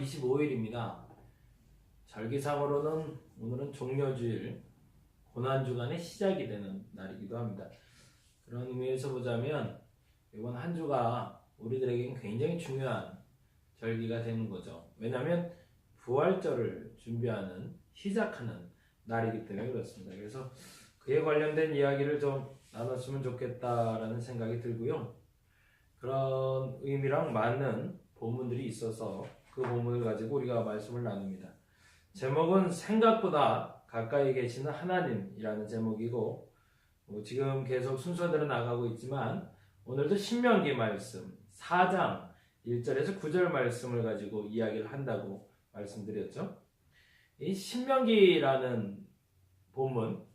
25일입니다. 절기상으로는 오늘은 종려주일, 고난주간의 시작이 되는 날이기도 합니다. 그런 의미에서 보자면 이번 한 주가 우리들에게는 굉장히 중요한 절기가 되는 거죠. 왜냐하면 부활절을 준비하는, 시작하는 날이기 때문에 그렇습니다. 그래서 그에 관련된 이야기를 좀 나눴으면 좋겠다라는 생각이 들고요. 그런 의미랑 맞는 본문들이 있어서 그 본문을 가지고 우리가 말씀을 나눕니다. 제목은 생각보다 가까이 계시는 하나님이라는 제목이고, 지금 계속 순서대로 나가고 있지만 오늘도 신명기 말씀 4장 1절에서 9절 말씀을 가지고 이야기를 한다고 말씀드렸죠. 이 신명기라는 본문,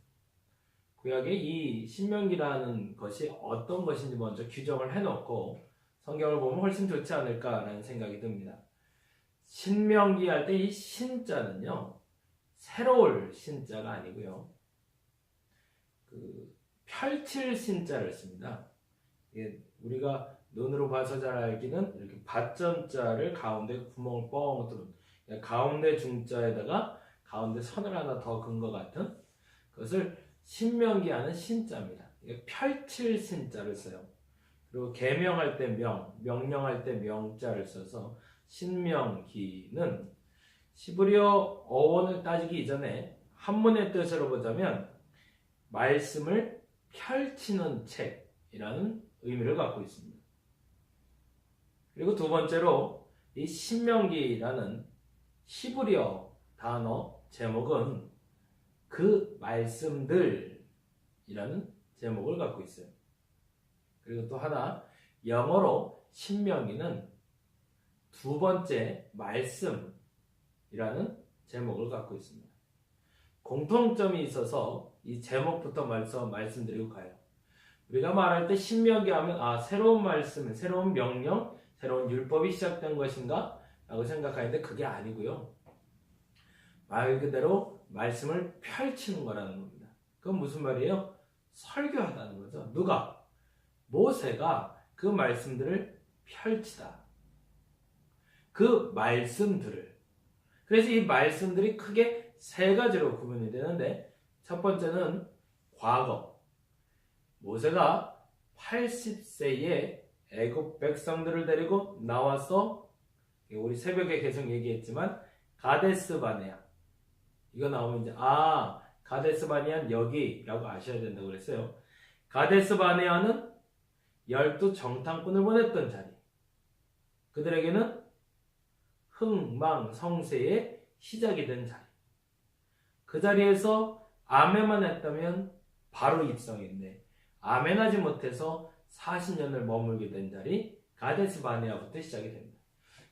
구약의 이 신명기라는 것이 어떤 것인지 먼저 규정을 해놓고 성경을 보면 훨씬 좋지 않을까라는 생각이 듭니다. 신명기 할 때 이 신자는요, 새로울 신자가 아니고요, 펼칠 신자를 씁니다. 이게 우리가 눈으로 봐서 잘 알기는 이렇게 밭전자를 가운데 구멍을 뻥 뚫은, 가운데 중자에다가 가운데 선을 하나 더 긋은 것 같은 그것을 신명기하는 신자입니다. 이게 펼칠 신자를 써요. 그리고 계명할 때 명령할 때 명자를 써서 신명기는 시브리어 어원을 따지기 이전에 한문의 뜻으로 보자면 말씀을 펼치는 책이라는 의미를 갖고 있습니다. 그리고 두 번째로 이 신명기라는 시브리어 단어 제목은 그 말씀들이라는 제목을 갖고 있어요. 그리고 또 하나, 영어로 신명기는 두 번째 말씀이라는 제목을 갖고 있습니다. 공통점이 있어서 이 제목부터 말씀드리고 가요. 우리가 말할 때 신명기 하면 새로운 말씀, 새로운 명령, 새로운 율법이 시작된 것인가? 라고 생각하는데 그게 아니고요. 말 그대로 말씀을 펼치는 거라는 겁니다. 그건 무슨 말이에요? 설교하다는 거죠. 누가? 모세가 그 말씀들을 펼치다. 그 말씀들을. 그래서 이 말씀들이 크게 세 가지로 구분이 되는데, 첫 번째는 과거. 모세가 80세에 애굽 백성들을 데리고 나와서, 우리 새벽에 계속 얘기했지만 가데스 바네아, 이거 나오면 이제 가데스 바네아는 여기라고 아셔야 된다고 그랬어요. 가데스 바네아는 12 정탐꾼을 보냈던 자리, 그들에게는 흥망성쇠의 시작이 된 자리, 그 자리에서 아멘만 했다면 바로 입성인데 아멘하지 못해서 40년을 머물게 된 자리, 가데스 바네아부터 시작이 됩니다.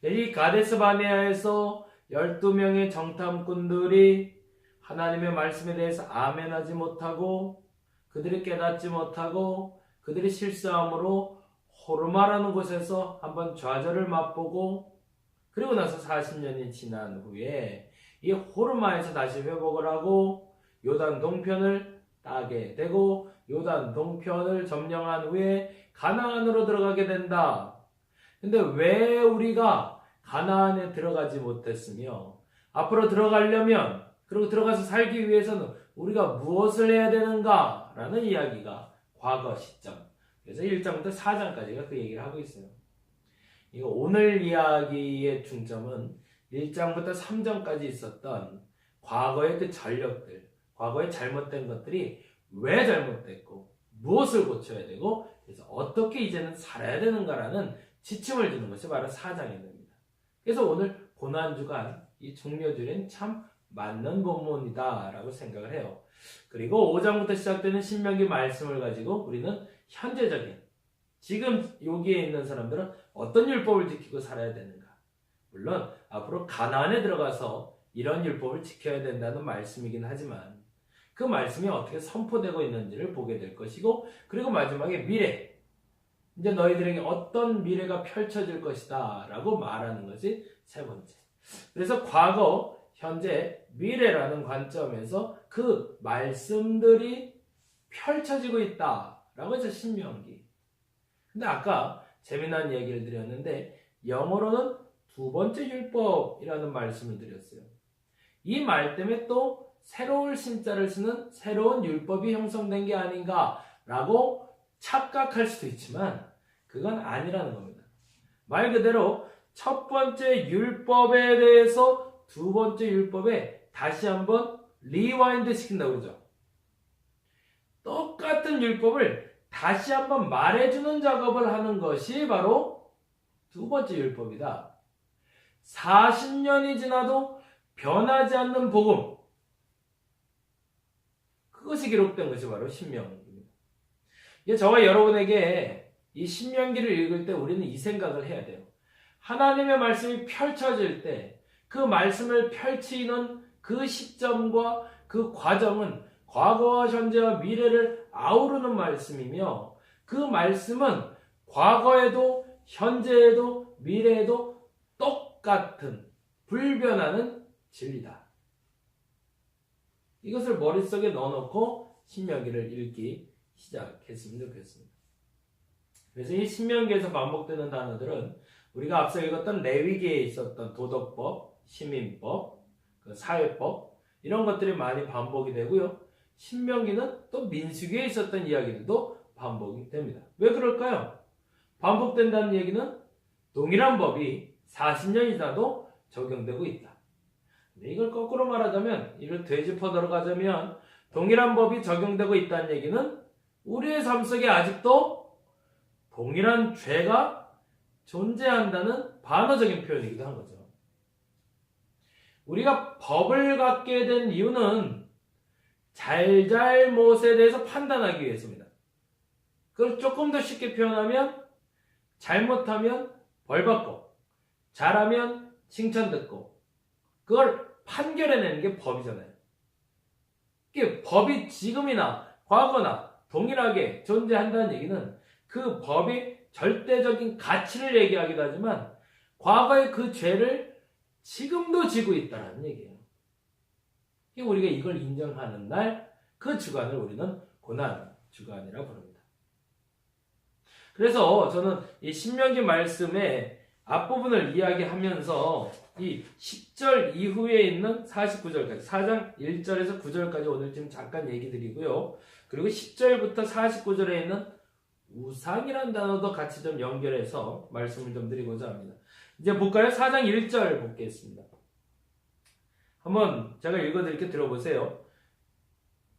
이 가데스 바네아에서 12명의 정탐꾼들이 하나님의 말씀에 대해서 아멘하지 못하고, 그들이 깨닫지 못하고, 그들이 실수함으로 호르마라는 곳에서 한번 좌절을 맛보고, 그리고 나서 40년이 지난 후에 이 호르마에서 다시 회복을 하고 요단 동편을 따게 되고, 요단 동편을 점령한 후에 가나안으로 들어가게 된다. 근데 왜 우리가 가나안에 들어가지 못했으며, 앞으로 들어가려면, 그리고 들어가서 살기 위해서는 우리가 무엇을 해야 되는가? 라는 이야기가 과거 시점. 그래서 1장부터 4장까지가 그 얘기를 하고 있어요. 이거 오늘 이야기의 중점은 1장부터 3장까지 있었던 과거의 그 전력들, 과거에 잘못된 것들이 왜 잘못됐고, 무엇을 고쳐야 되고, 그래서 어떻게 이제는 살아야 되는가라는 지침을 주는 것이 바로 4장이 됩니다. 그래서 오늘 고난주간, 이 종려주일엔 참 맞는 본문이다 라고 생각을 해요. 그리고 5장부터 시작되는 신명기 말씀을 가지고 우리는 현재적인, 지금 여기에 있는 사람들은 어떤 율법을 지키고 살아야 되는가, 물론 앞으로 가나안에 들어가서 이런 율법을 지켜야 된다는 말씀이긴 하지만 그 말씀이 어떻게 선포되고 있는지를 보게 될 것이고, 그리고 마지막에 미래, 이제 너희들에게 어떤 미래가 펼쳐질 것이다 라고 말하는 것이 세 번째. 그래서 과거, 현재, 미래라는 관점에서 그 말씀들이 펼쳐지고 있다라고 해서 신명기. 근데 아까 재미난 얘기를 드렸는데 영어로는 두 번째 율법이라는 말씀을 드렸어요. 이 말 때문에 또 새로운 신자를 쓰는 새로운 율법이 형성된 게 아닌가라고 착각할 수도 있지만 그건 아니라는 겁니다. 말 그대로 첫 번째 율법에 대해서 두 번째 율법에 다시 한번 리와인드 시킨다고 그러죠. 똑같은 율법을 다시 한번 말해주는 작업을 하는 것이 바로 두 번째 율법이다. 40년이 지나도 변하지 않는 복음, 그것이 기록된 것이 바로 신명기입니다. 저와 여러분에게 이 신명기를 읽을 때 우리는 이 생각을 해야 돼요. 하나님의 말씀이 펼쳐질 때 그 말씀을 펼치는 그 시점과 그 과정은 과거와 현재와 미래를 아우르는 말씀이며 그 말씀은 과거에도 현재에도 미래에도 똑같은 불변하는 진리다. 이것을 머릿속에 넣어놓고 신명기를 읽기 시작했으면 좋겠습니다. 그래서 이 신명기에서 반복되는 단어들은 우리가 앞서 읽었던 레위기에 있었던 도덕법, 시민법, 사회법 이런 것들이 많이 반복이 되고요. 신명기는 또 민수기에 있었던 이야기들도 반복이 됩니다. 왜 그럴까요? 반복된다는 얘기는 동일한 법이 40년이 지나도 적용되고 있다. 근데 이걸 거꾸로 말하자면, 이를 되짚어 들어가자면 동일한 법이 적용되고 있다는 얘기는 우리의 삶 속에 아직도 동일한 죄가 존재한다는 반어적인 표현이기도 한 거죠. 우리가 법을 갖게 된 이유는 잘잘못에 대해서 판단하기 위해서입니다. 그걸 조금 더 쉽게 표현하면 잘못하면 벌받고 잘하면 칭찬듣고 그걸 판결해내는 게 법이잖아요. 이게 법이 지금이나 과거나 동일하게 존재한다는 얘기는 그 법이 절대적인 가치를 얘기하기도 하지만 과거의 그 죄를 지금도 지고 있다는 얘기예요. 우리가 이걸 인정하는 날 그 주간을 우리는 고난 주간이라고 부릅니다. 그래서 저는 이 신명기 말씀의 앞부분을 이야기하면서 이 10절 이후에 있는 49절까지 4장 1절에서 9절까지 오늘 좀 잠깐 얘기 드리고요. 그리고 10절부터 49절에 있는 우상이라는 단어도 같이 좀 연결해서 말씀을 좀 드리고자 합니다. 이제 볼까요? 4장 1절 보겠습니다. 한번 제가 읽어드릴게 들어보세요.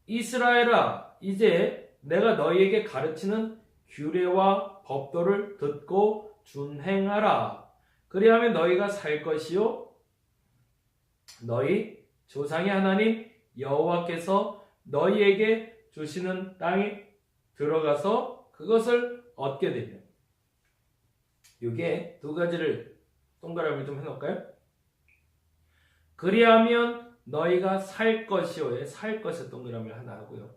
이스라엘아, 이제 내가 너희에게 가르치는 규례와 법도를 듣고 준행하라. 그리하면 너희가 살 것이요 너희 조상의 하나님 여호와께서 너희에게 주시는 땅에 들어가서 그것을 얻게 되며. 이게 두 가지를 동그라미 좀 해놓을까요? 그리하면 너희가 살 것이요에 살 것에 동그라미를 하나 하고요.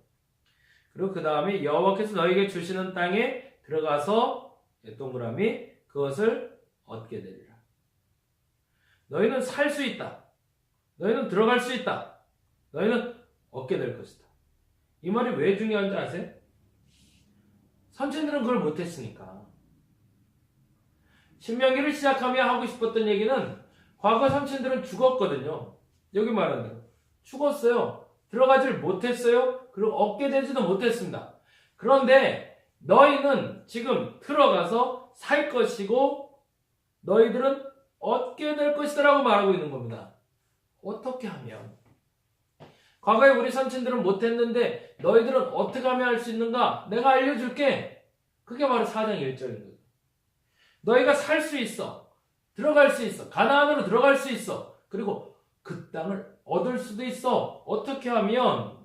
그리고 그 다음에 여호와께서 너희에게 주시는 땅에 들어가서 동그라미 그것을 얻게 되리라. 너희는 살 수 있다. 너희는 들어갈 수 있다. 너희는 얻게 될 것이다. 이 말이 왜 중요한지 아세요? 선천들은 그걸 못했으니까. 신명기를 시작하며 하고 싶었던 얘기는 과거 선천들은 죽었거든요. 여기 말하는 대로 죽었어요. 들어가질 못했어요. 그리고 얻게 되지도 못했습니다. 그런데 너희는 지금 들어가서 살 것이고 너희들은 얻게 될 것이다 라고 말하고 있는 겁니다. 어떻게 하면? 과거에 우리 선친들은 못했는데 너희들은 어떻게 하면 할 수 있는가? 내가 알려줄게. 그게 바로 4장 1절인 거죠. 너희가 살 수 있어. 들어갈 수 있어. 가나안으로 들어갈 수 있어. 그리고 그 땅을 얻을 수도 있어. 어떻게 하면?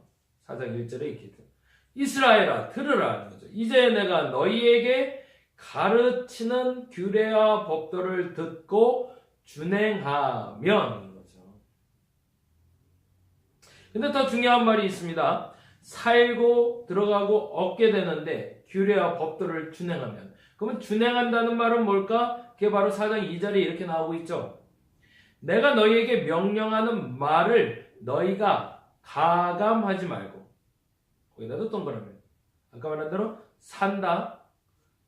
4장 1절에 이렇게 돼요. 이스라엘아 들으라 하는 거죠. 이제 내가 너희에게 가르치는 규례와 법도를 듣고 준행하면 거죠. 근데 더 중요한 말이 있습니다. 살고 들어가고 얻게 되는데 규례와 법도를 준행하면. 그러면 준행한다는 말은 뭘까? 그게 바로 4장 2절에 이렇게 나오고 있죠. 내가 너희에게 명령하는 말을 너희가 가감하지 말고 거기다도 동그라미. 아까 말한 대로 산다,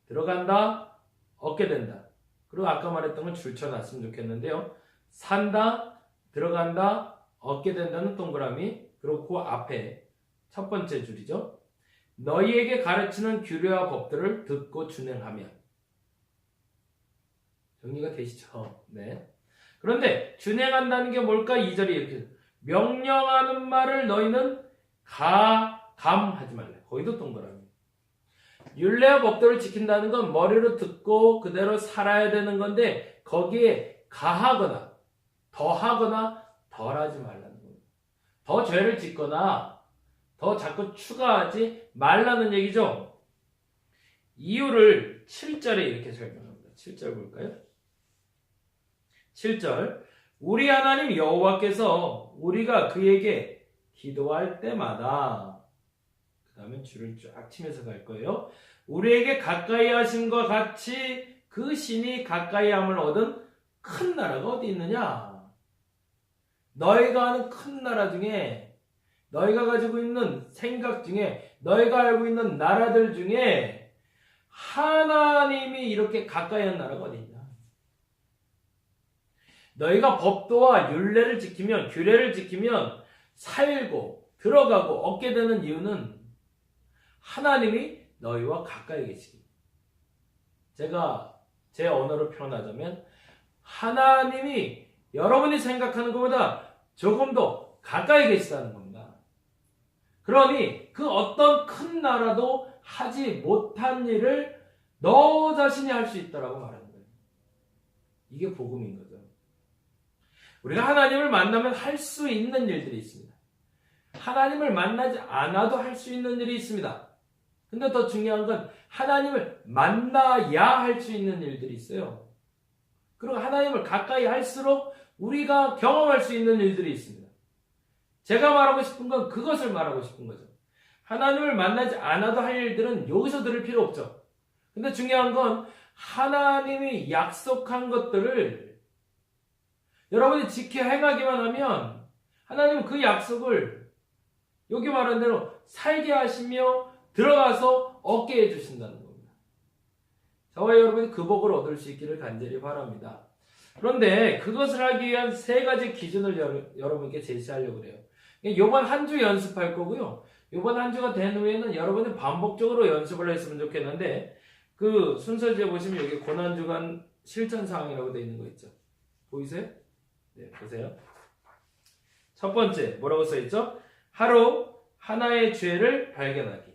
들어간다, 얻게 된다. 그리고 아까 말했던 걸 줄쳐놨으면 좋겠는데요. 산다, 들어간다, 얻게 된다는 동그라미, 그리고 그 앞에 첫 번째 줄이죠. 너희에게 가르치는 규례와 법들을 듣고 준행하면. 정리가 되시죠? 네. 그런데 준행한다는 게 뭘까? 2절이 이렇게 명령하는 말을 너희는 감하지 말래. 거기도 동그라미. 율례와 법도를 지킨다는 건 머리로 듣고 그대로 살아야 되는 건데 거기에 가하거나 더하거나 덜하지 말라는 겁니다. 더 죄를 짓거나 더 자꾸 추가하지 말라는 얘기죠. 이유를 7절에 이렇게 설명합니다. 7절 볼까요? 7절 우리 하나님 여호와께서 우리가 그에게 기도할 때마다 그 다음에 줄을 쫙 치면서 갈 거예요. 우리에게 가까이 하심과 같이 그 신이 가까이 함을 얻은 큰 나라가 어디 있느냐? 너희가 아는 큰 나라 중에 너희가 가지고 있는 생각 중에 너희가 알고 있는 나라들 중에 하나님이 이렇게 가까이 한 나라가 어디 있냐? 너희가 법도와 율례를 지키면 규례를 지키면 살고 들어가고 얻게 되는 이유는 하나님이 너희와 가까이 계시기. 제가 제 언어로 표현하자면 하나님이 여러분이 생각하는 것보다 조금 더 가까이 계시다는 겁니다. 그러니 그 어떤 큰 나라도 하지 못한 일을 너 자신이 할 수 있다라고 말하는 거예요. 이게 복음인 거죠. 우리가 하나님을 만나면 할 수 있는 일들이 있습니다. 하나님을 만나지 않아도 할 수 있는 일이 있습니다. 근데 더 중요한 건 하나님을 만나야 할 수 있는 일들이 있어요. 그리고 하나님을 가까이 할수록 우리가 경험할 수 있는 일들이 있습니다. 제가 말하고 싶은 건 그것을 말하고 싶은 거죠. 하나님을 만나지 않아도 할 일들은 여기서 들을 필요 없죠. 근데 중요한 건 하나님이 약속한 것들을 여러분이 지켜 행하기만 하면 하나님은 그 약속을 여기 말한 대로 살게 하시며 들어가서 얻게 해주신다는 겁니다. 저와 여러분이 그 복을 얻을 수 있기를 간절히 바랍니다. 그런데 그것을 하기 위한 세 가지 기준을 여러분께 제시하려고 해요. 이번 한 주 연습할 거고요. 이번 한 주가 된 후에는 여러분이 반복적으로 연습을 했으면 좋겠는데 그 순서지에 보시면 여기 고난주간 실천사항이라고 되어 있는 거 있죠. 보이세요? 네, 보세요. 첫 번째 뭐라고 써있죠? 하루 하나의 죄를 발견하기.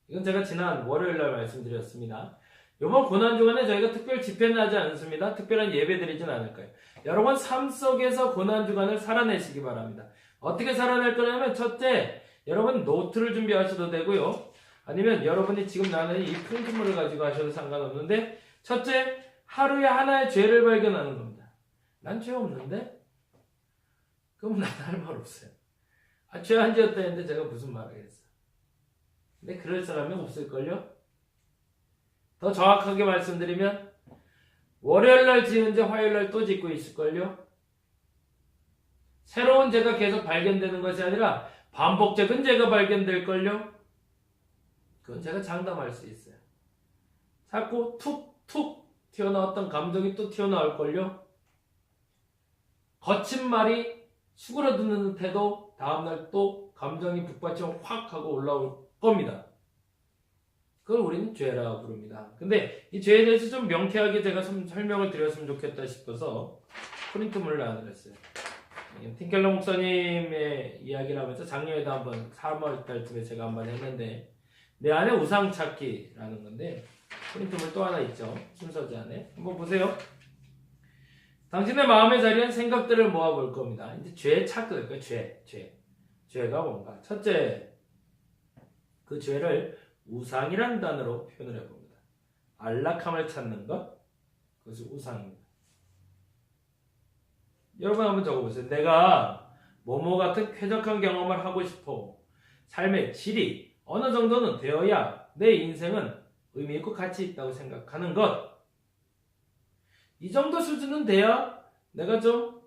이건 제가 지난 월요일날 말씀드렸습니다. 이번 고난주간에 저희가 특별 집회는 하지 않습니다. 특별한 예배 드리진 않을 거예요. 여러분 삶 속에서 고난주간을 살아내시기 바랍니다. 어떻게 살아낼 거냐면 첫째, 여러분 노트를 준비하셔도 되고요. 아니면 여러분이 지금 나는 이 프린트물을 가지고 하셔도 상관없는데 첫째, 하루에 하나의 죄를 발견하는 겁니다. 난 죄 없는데? 그럼 난 할 말 없어요. 죄 안 지었다 했는데 제가 무슨 말을 했어요. 근데 그럴 사람이 없을걸요? 더 정확하게 말씀드리면 월요일날 지은 죄 화요일날 또 짓고 있을걸요? 새로운 죄가 계속 발견되는 것이 아니라 반복적인 죄가 발견될걸요? 그건 제가 장담할 수 있어요. 자꾸 툭툭 튀어나왔던 감정이 또 튀어나올걸요? 거친 말이 수그러드는 듯해도 다음날 또 감정이 북받쳐 확 하고 올라올 겁니다. 그걸 우리는 죄라고 부릅니다. 근데 이 죄에 대해서 좀 명쾌하게 제가 좀 설명을 드렸으면 좋겠다 싶어서 프린트물을 나눠드렸어요. 틴켈러 목사님의 이야기를 하면서 작년에도 한번 3월 달쯤에 제가 한번 했는데 내 안에 우상 찾기라는 건데 프린트물 또 하나 있죠. 순서지 안에. 한번 보세요. 당신의 마음의 자리엔 생각들을 모아볼 겁니다. 이제 죄 찾기, 그러니까 죄가 뭔가. 첫째, 그 죄를 우상이라는 단어로 표현을 해봅니다. 안락함을 찾는 것, 그것이 우상입니다. 여러분 한번 적어보세요. 내가 뭐뭐 같은 쾌적한 경험을 하고 싶어. 삶의 질이 어느 정도는 되어야 내 인생은 의미 있고 가치 있다고 생각하는 것. 이 정도 수준은 돼야 내가 좀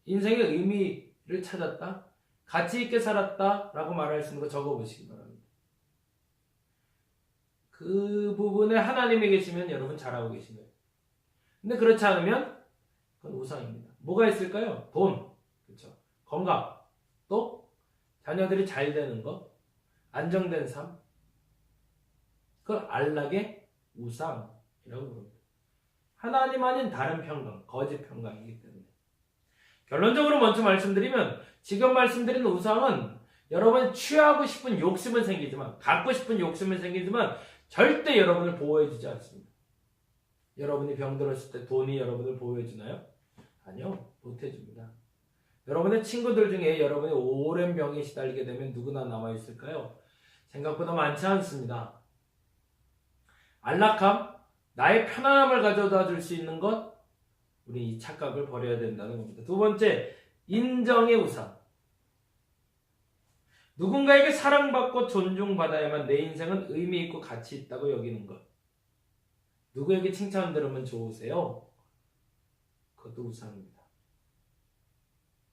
인생의 의미를 찾았다, 가치 있게 살았다 라고 말할 수 있는 거 적어보시기 바랍니다. 그 부분에 하나님이 계시면 여러분 잘하고 계신 거예요. 근데 그렇지 않으면 그건 우상입니다. 뭐가 있을까요? 돈, 그렇죠? 건강, 또 자녀들이 잘 되는 것, 안정된 삶. 그걸 안락의 우상이라고 부릅니다. 하나님 아닌 다른 평강, 거짓 평강이기 때문에. 결론적으로 먼저 말씀드리면 지금 말씀드린 우상은 여러분이 취하고 싶은 욕심은 생기지만, 갖고 싶은 욕심은 생기지만 절대 여러분을 보호해주지 않습니다. 여러분이 병들었을 때 돈이 여러분을 보호해주나요? 아니요, 못해줍니다. 여러분의 친구들 중에 여러분이 오랜 병에 시달리게 되면 누구나 남아있을까요? 생각보다 많지 않습니다. 안락함, 나의 편안함을 가져다 줄 수 있는 것, 우리 이 착각을 버려야 된다는 겁니다. 두 번째, 인정의 우상. 누군가에게 사랑받고 존중받아야만 내 인생은 의미 있고 가치 있다고 여기는 것. 누구에게 칭찬 들으면 좋으세요? 그것도 우상입니다.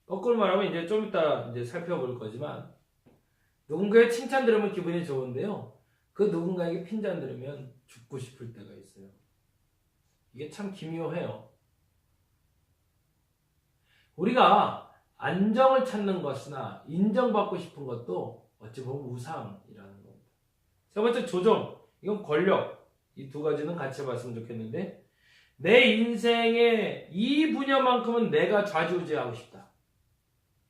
거꾸로 말하면 이제 좀 이따 이제 살펴볼 거지만, 누군가의 칭찬 들으면 기분이 좋은데요. 그 누군가에게 핀잔 들으면 죽고 싶을 때가 있어요. 이게 참 기묘해요. 우리가 안정을 찾는 것이나 인정받고 싶은 것도 어찌 보면 우상이라는 겁니다. 세 번째, 조종. 이건 권력. 이 두 가지는 같이 봤으면 좋겠는데, 내 인생의 이 분야만큼은 내가 좌지우지하고 싶다.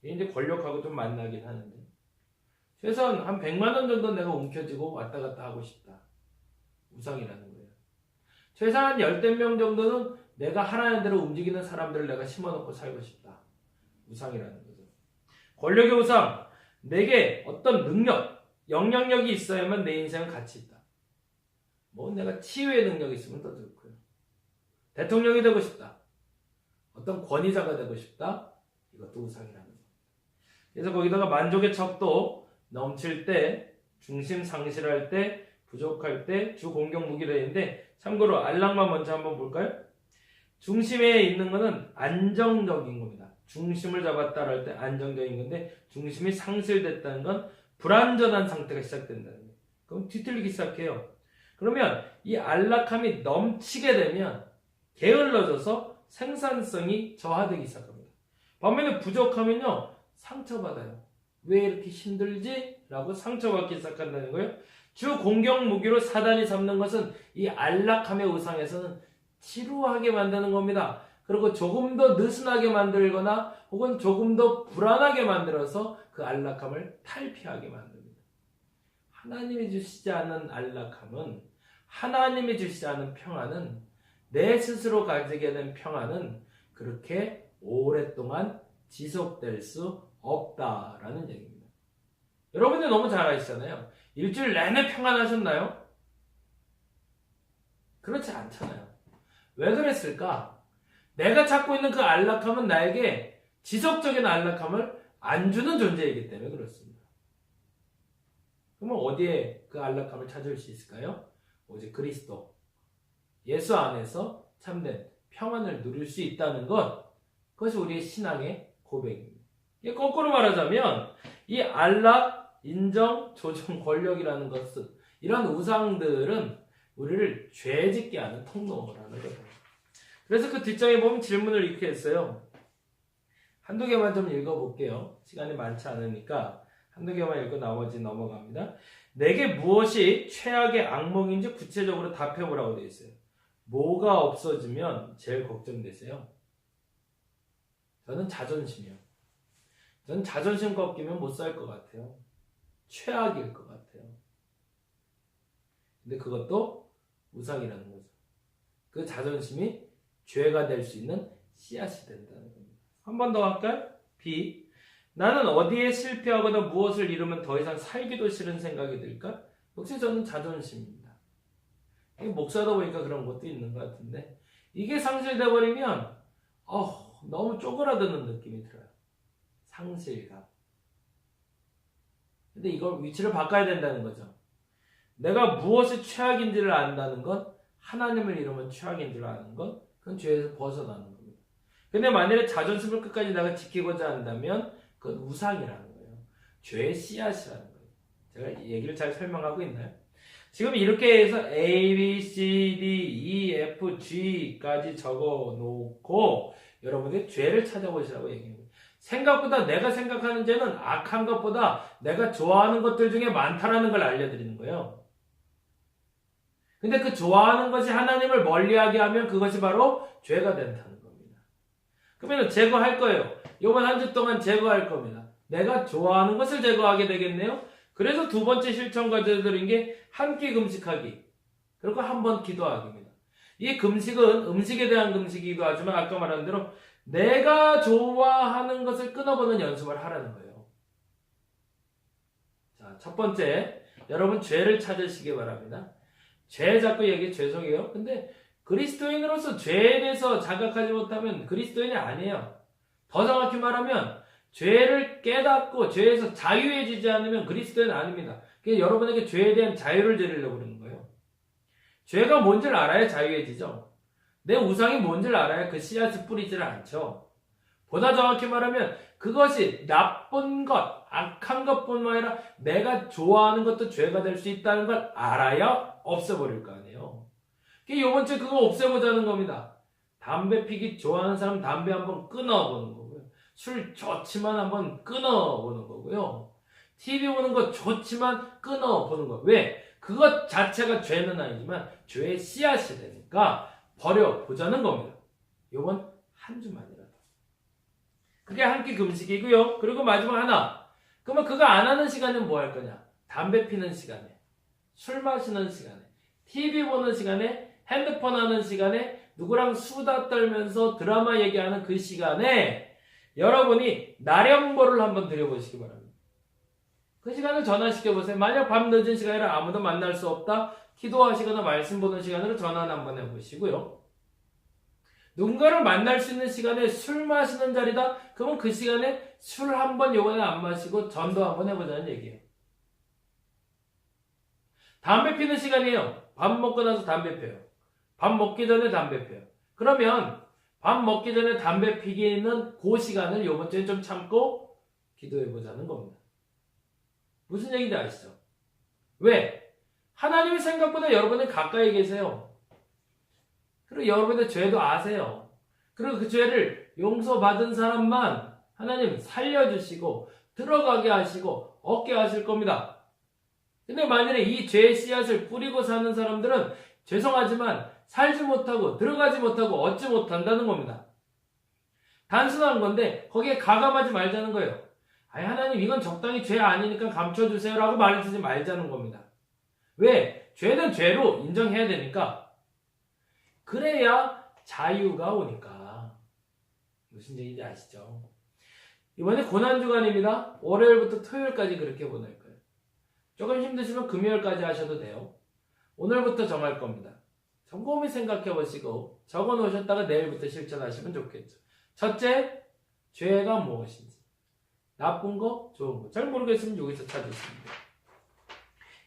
이게 이제 권력하고 좀 만나긴 하는데, 최소한 한 100만 원 정도 내가 움켜쥐고 왔다 갔다 하고 싶다. 우상이라는 거예요. 최소한 10명 정도는 내가 하라는 대로 움직이는 사람들을 내가 심어놓고 살고 싶다. 우상이라는 거죠. 권력의 우상. 내게 어떤 능력, 영향력이 있어야만 내 인생은 가치 있다. 뭐 내가 치유의 능력이 있으면 더 좋고요. 대통령이 되고 싶다. 어떤 권위자가 되고 싶다. 이것도 우상이라는 거예요. 그래서 거기다가 만족의 척도 넘칠 때, 중심 상실할 때, 부족할 때, 주 공격 무기로 했는데, 참고로 안락만 먼저 한번 볼까요? 중심에 있는 것은 안정적인 겁니다. 중심을 잡았다 할 때 안정적인 건데, 중심이 상실됐다는 건 불안전한 상태가 시작된다는 거예요. 그럼 뒤틀리기 시작해요. 그러면 이 안락함이 넘치게 되면 게을러져서 생산성이 저하되기 시작합니다. 반면에 부족하면요, 상처받아요. 왜 이렇게 힘들지? 라고 상처받기 시작한다는 거예요. 주 공격 무기로 사단이 잡는 것은 이 안락함의 우상에서는 지루하게 만드는 겁니다. 그리고 조금 더 느슨하게 만들거나 혹은 조금 더 불안하게 만들어서 그 안락함을 탈피하게 만듭니다. 하나님이 주시지 않는 안락함은, 하나님이 주시지 않은 평안은, 내 스스로 가지게 된 평안은 그렇게 오랫동안 지속될 수 없다라는 얘기입니다. 여러분들 너무 잘 아시잖아요. 일주일 내내 평안하셨나요? 그렇지 않잖아요. 왜 그랬을까? 내가 찾고 있는 그 안락함은 나에게 지속적인 안락함을 안 주는 존재이기 때문에 그렇습니다. 그러면 어디에 그 안락함을 찾을 수 있을까요? 오직 그리스도, 예수 안에서 참된 평안을 누릴 수 있다는 것, 그것이 우리의 신앙의 고백입니다. 거꾸로 말하자면 이 안락, 인정, 조정, 권력이라는 것은, 이런 우상들은 우리를 죄짓게 하는 통로라는 거예요. 그래서 그 뒷장에 보면 질문을 이렇게 했어요. 한두 개만 좀 읽어볼게요. 시간이 많지 않으니까 한두 개만 읽고 나머지 넘어갑니다. 내게 무엇이 최악의 악몽인지 구체적으로 답해보라고 되어 있어요. 뭐가 없어지면 제일 걱정되세요? 저는 자존심이요. 저는 자존심 꺾이면 못 살 것 같아요. 최악일 것 같아요. 근데 그것도 우상이라는 거죠. 그 자존심이 죄가 될 수 있는 씨앗이 된다는 겁니다. 한 번 더 할까요? B. 나는 어디에 실패하거나 무엇을 잃으면 더 이상 살기도 싫은 생각이 들까? 역시 저는 자존심입니다. 목사다 보니까 그런 것도 있는 것 같은데, 이게 상실돼 버리면 너무 쪼그라드는 느낌이 들어요. 상실감. 근데 이걸 위치를 바꿔야 된다는 거죠. 내가 무엇이 최악인지를 안다는 건, 하나님을 잃으면 최악인 줄 아는 건, 그건 죄에서 벗어나는 겁니다. 근데 만약에 자존심을 끝까지 내가 지키고자 한다면 그건 우상이라는 거예요. 죄의 씨앗이라는 거예요. 제가 얘기를 잘 설명하고 있나요? 지금 이렇게 해서 A, B, C, D, E, F, G까지 적어 놓고 여러분들이 죄를 찾아보시라고 얘기합니다. 생각보다 내가 생각하는 죄는 악한 것보다 내가 좋아하는 것들 중에 많다라는 걸 알려드리는 거예요. 근데 그 좋아하는 것이 하나님을 멀리하게 하면 그것이 바로 죄가 된다는 겁니다. 그러면 제거할 거예요. 이번 한 주 동안 제거할 겁니다. 내가 좋아하는 것을 제거하게 되겠네요. 그래서 두 번째 실천 과제들인 게 한 끼 금식하기, 그리고 한 번 기도하기입니다. 이 금식은 음식에 대한 금식이기도 하지만 아까 말한 대로 내가 좋아하는 것을 끊어보는 연습을 하라는 거예요. 자, 첫 번째, 여러분 죄를 찾으시기 바랍니다. 죄 자꾸 얘기 죄송해요. 근데 그리스도인으로서 죄에 대해서 자각하지 못하면 그리스도인이 아니에요. 더 정확히 말하면 죄를 깨닫고 죄에서 자유해지지 않으면 그리스도인 아닙니다. 그래서 여러분에게 죄에 대한 자유를 드리려고 그러는 거예요. 죄가 뭔지를 알아야 자유해지죠. 내 우상이 뭔지를 알아야 그 씨앗을 뿌리지를 않죠. 보다 정확히 말하면 그것이 나쁜 것, 악한 것뿐만 아니라 내가 좋아하는 것도 죄가 될 수 있다는 걸 알아야 없애버릴 거 아니에요. 이번 주에 그거 없애보자는 겁니다. 담배 피기 좋아하는 사람 담배 한번 끊어보는 거고요. 술 좋지만 한번 끊어보는 거고요. TV 보는 거 좋지만 끊어보는 거예요. 왜? 그것 자체가 죄는 아니지만 죄의 씨앗이 되니까 버려보자는 겁니다. 요번 한 주만이라도. 그게 한 끼 금식이고요. 그리고 마지막 하나. 그러면 그거 안 하는 시간은 뭐 할 거냐? 담배 피는 시간에, 술 마시는 시간에, TV 보는 시간에, 핸드폰 하는 시간에, 누구랑 수다 떨면서 드라마 얘기하는 그 시간에 여러분이 나령보를 한번 드려보시기 바랍니다. 그 시간을 전환시켜보세요. 만약 밤 늦은 시간이라 아무도 만날 수 없다. 기도하시거나 말씀 보는 시간으로 전환 한번 해보시고요. 누군가를 만날 수 있는 시간에 술 마시는 자리다. 그러면 그 시간에 술 한 번 요번에 안 마시고 전도 한번 해보자는 얘기예요. 담배 피는 시간이에요. 밥 먹고 나서 담배 펴요. 밥 먹기 전에 담배 펴요. 그러면 밥 먹기 전에 담배 피기는 그 시간을 요번 주에 좀 참고 기도해보자는 겁니다. 무슨 얘기인지 아시죠? 왜? 하나님이 생각보다 여러분이 가까이 계세요. 그리고 여러분의 죄도 아세요. 그리고 그 죄를 용서받은 사람만 하나님 살려주시고 들어가게 하시고 얻게 하실 겁니다. 근데 만일에 이 죄의 씨앗을 뿌리고 사는 사람들은 죄송하지만 살지 못하고 들어가지 못하고 얻지 못한다는 겁니다. 단순한 건데 거기에 가감하지 말자는 거예요. 아니 하나님 이건 적당히 죄 아니니까 감춰주세요 라고 말해주지 말자는 겁니다. 왜? 죄는 죄로 인정해야 되니까. 그래야 자유가 오니까. 무슨 얘기인지 아시죠? 이번에 고난주간입니다. 월요일부터 토요일까지 그렇게 보낼 거예요. 조금 힘드시면 금요일까지 하셔도 돼요. 오늘부터 정할 겁니다. 곰곰이 생각해 보시고 적어 놓으셨다가 내일부터 실천하시면 좋겠죠. 첫째, 죄가 무엇인지. 나쁜 거, 좋은 거. 잘 모르겠으면 여기서 찾으시면 돼요.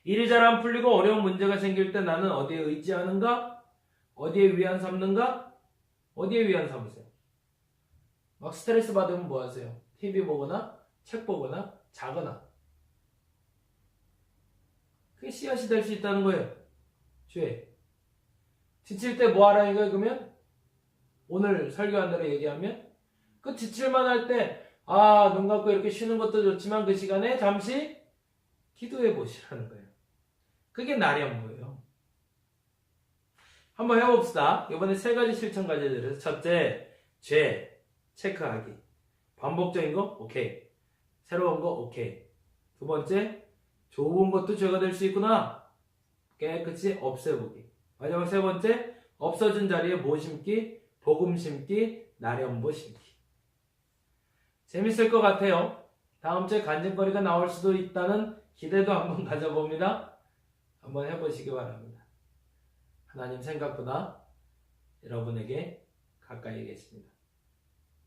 일이 잘 안 풀리고 어려운 문제가 생길 때 나는 어디에 의지하는가? 어디에 위안 삼는가? 어디에 위안 삼으세요? 막 스트레스 받으면 뭐 하세요? TV 보거나 책 보거나 자거나. 그게 씨앗이 될 수 있다는 거예요. 죄. 지칠 때 뭐 하라 이거예요? 그러면 오늘 설교한 대로 얘기하면 그 지칠만 할 때 눈 감고 이렇게 쉬는 것도 좋지만 그 시간에 잠시 기도해 보시라는 거예요. 그게 나령보예요. 한번 해봅시다. 이번에 3가지 실천 과제들에서 첫째, 죄 체크하기. 반복적인 거 오케이. 새로운 거 오케이. 두 번째, 좋은 것도 죄가 될 수 있구나. 깨끗이 없애보기. 마지막 세 번째, 없어진 자리에 뭐 심기? 복음 심기, 나령보 심기. 재밌을 것 같아요. 다음 주에 간증거리가 나올 수도 있다는 기대도 한번 가져봅니다. 한번 해보시기 바랍니다. 하나님 생각보다 여러분에게 가까이 계십니다.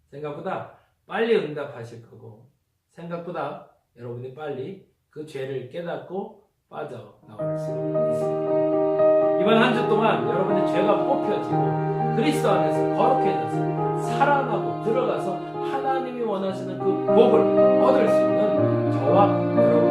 생각보다 빨리 응답하실 거고 생각보다 여러분이 빨리 그 죄를 깨닫고 빠져나올 수 있습니다. 이번 한 주 동안 여러분의 죄가 뽑혀지고 그리스도 안에서 거룩해져서 살아나고 들어가서 하나님이 원하시는 그 복을 얻을 수 있는 저와 여러분